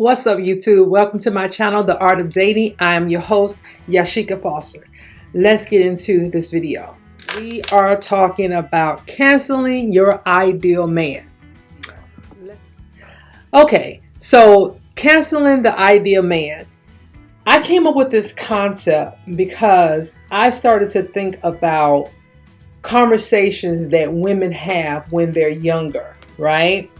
What's up, YouTube? Welcome to my channel, The Art of Dating. I am your host, Yashika Foster. Let's get into this video. We are talking about canceling your ideal man. Okay, so canceling the ideal man. I came up with this concept because I started to think about conversations that women have when they're younger, right?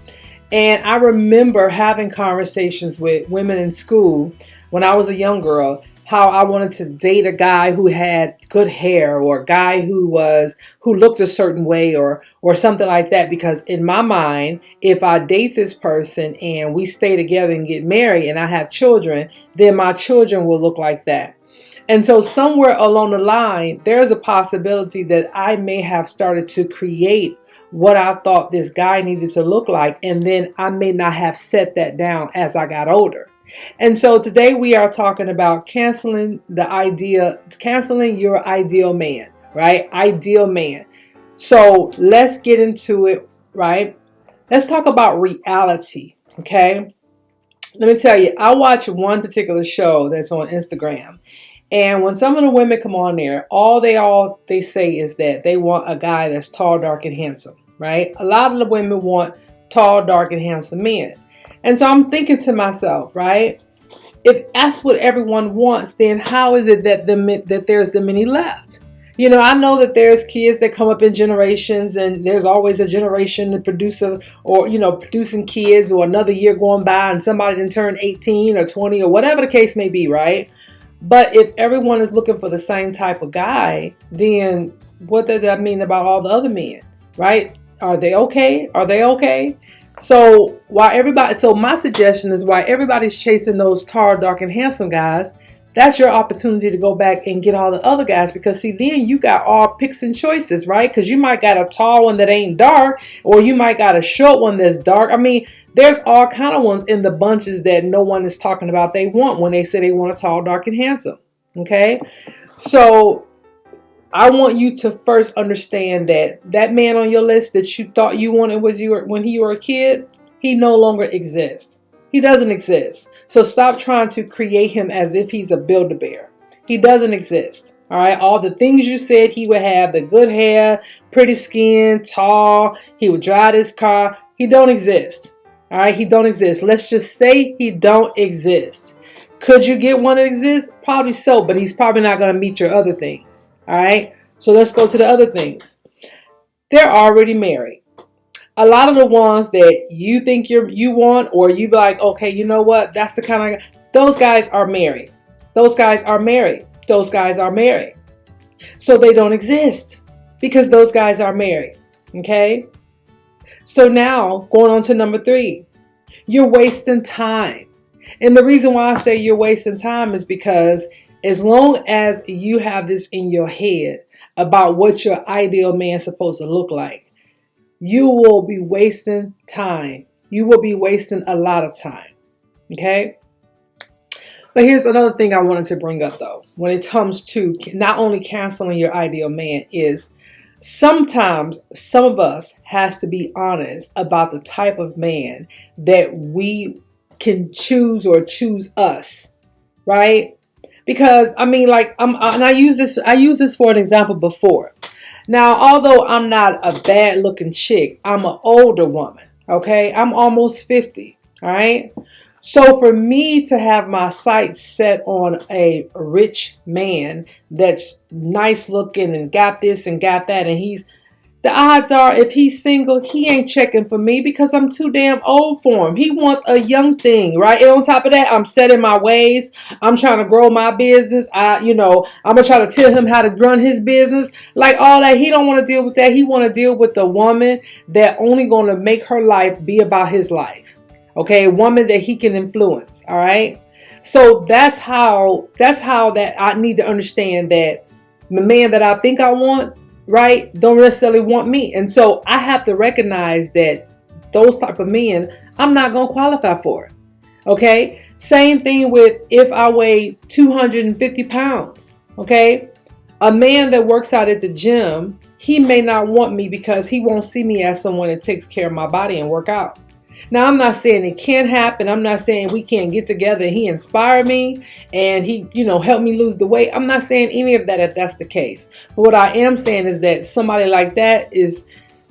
And I remember having conversations with women in school when I was a young girl, how I wanted to date a guy who had good hair, or a guy who looked a certain way, or something like that. Because in my mind, if I date this person and we stay together and get married and I have children, then my children will look like that. And so somewhere along the line, there's a possibility that I may have started to create what I thought this guy needed to look like, and then I may not have set that down as I got older. And so today we are talking about canceling your ideal man, right? Ideal man. So let's get into it, right? Let's talk about reality, okay? Let me tell you, I watch one particular show that's on Instagram. And when some of the women come on there, all they say is that they want a guy that's tall, dark, and handsome, right? A lot of the women want tall, dark, and handsome men. And so I'm thinking to myself, right? If that's what everyone wants, then how is it that there's the many left? You know, I know that there's kids that come up in generations, and there's always a generation to produce producing kids, or another year going by and somebody didn't turn 18 or 20 or whatever the case may be, right? But if everyone is looking for the same type of guy, then what does that mean about all the other men, right? Are they okay? Are they okay? So my suggestion is, while everybody's chasing those tall, dark, and handsome guys, that's your opportunity to go back and get all the other guys. Because see, then you got all picks and choices, right? Because you might got a tall one that ain't dark, or you might got a short one that's dark. I mean, there's all kind of ones in the bunches that no one is talking about they want when they say they want a tall, dark, and handsome. Okay? So I want you to first understand that that man on your list that you thought you wanted when you were a kid, he no longer exists. He doesn't exist. So stop trying to create him as if he's a Build-A-Bear. He doesn't exist. All right? All the things you said he would have, the good hair, pretty skin, tall, he would drive his car, he don't exist. All right, he don't exist. Let's just say he don't exist. Could you get one that exists? Probably so, but he's probably not going to meet your other things. All right, so let's go to the other things. They're already married. A lot of the ones that you think you want, or you be like, okay, you know what? That's the kind of, those guys are married. Those guys are married. Those guys are married. So they don't exist because those guys are married. Okay. So now, going on to number 3, you're wasting time. And the reason why I say you're wasting time is because as long as you have this in your head about what your ideal man is supposed to look like, you will be wasting time. You will be wasting a lot of time. Okay? But here's another thing I wanted to bring up, though, when it comes to not only canceling your ideal man, is sometimes some of us has to be honest about the type of man that we can choose, or choose us, right? Because I mean, like, and I use this for an example before. Now, although I'm not a bad looking chick, I'm an older woman. Okay, I'm almost 50. All right. So for me to have my sights set on a rich man that's nice looking and got this and got that, and the odds are, if he's single, he ain't checking for me because I'm too damn old for him. He wants a young thing, right? And on top of that, I'm set in my ways. I'm trying to grow my business. I'm gonna try to tell him how to run his business. Like all that, he don't want to deal with that. He want to deal with the woman that only gonna make her life be about his life. Okay, a woman that he can influence. All right. So that's how that I need to understand that the man that I think I want, right, don't necessarily want me. And so I have to recognize that those type of men, I'm not going to qualify for. Okay. Same thing with if I weigh 250 pounds. Okay. A man that works out at the gym, he may not want me because he won't see me as someone that takes care of my body and work out. Now, I'm not saying it can't happen. I'm not saying we can't get together and he inspired me and he, helped me lose the weight. I'm not saying any of that if that's the case. But what I am saying is that somebody like that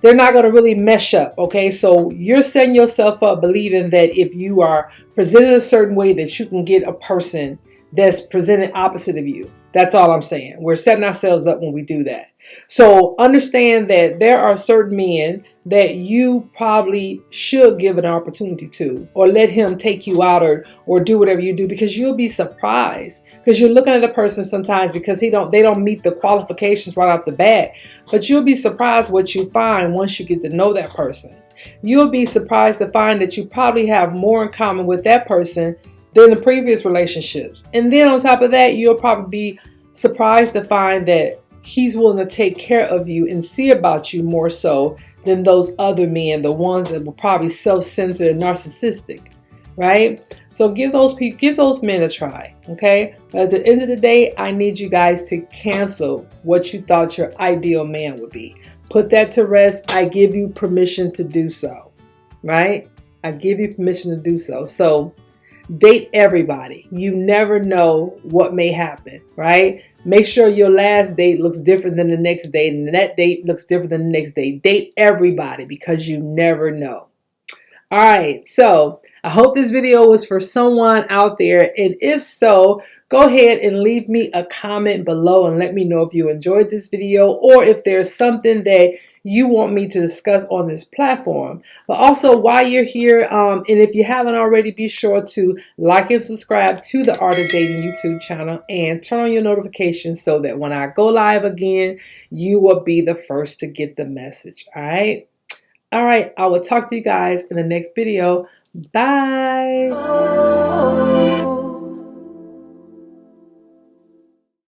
they're not going to really mesh up. Okay. So you're setting yourself up believing that if you are presented a certain way that you can get a person that's presented opposite of you. That's all I'm saying. We're setting ourselves up when we do that. So understand that there are certain men that you probably should give an opportunity to, or let him take you out, or do whatever you do, because you'll be surprised, because you're looking at a person sometimes because they don't meet the qualifications right off the bat, but you'll be surprised what you find once you get to know that person. You'll be surprised to find that you probably have more in common with that person than the previous relationships. And then on top of that, you'll probably be surprised to find that he's willing to take care of you and see about you more so than those other men, the ones that were probably self-centered and narcissistic, right? So give those men a try, okay? But at the end of the day, I need you guys to cancel what you thought your ideal man would be. Put that to rest. I give you permission to do so, right? I give you permission to do so. So date everybody. You never know what may happen, right? Make sure your last date looks different than the next date, and that date looks different than the next date. Date everybody, because you never know. All right, so I hope this video was for someone out there, and if so, go ahead and leave me a comment below and let me know if you enjoyed this video, or if there's something that you want me to discuss on this platform. But also, while you're here, and if you haven't already, be sure to like and subscribe to the Art of Dating YouTube channel and turn on your notifications so that when I go live again, you will be the first to get the message. All right. All right. I will talk to you guys in the next video. Bye.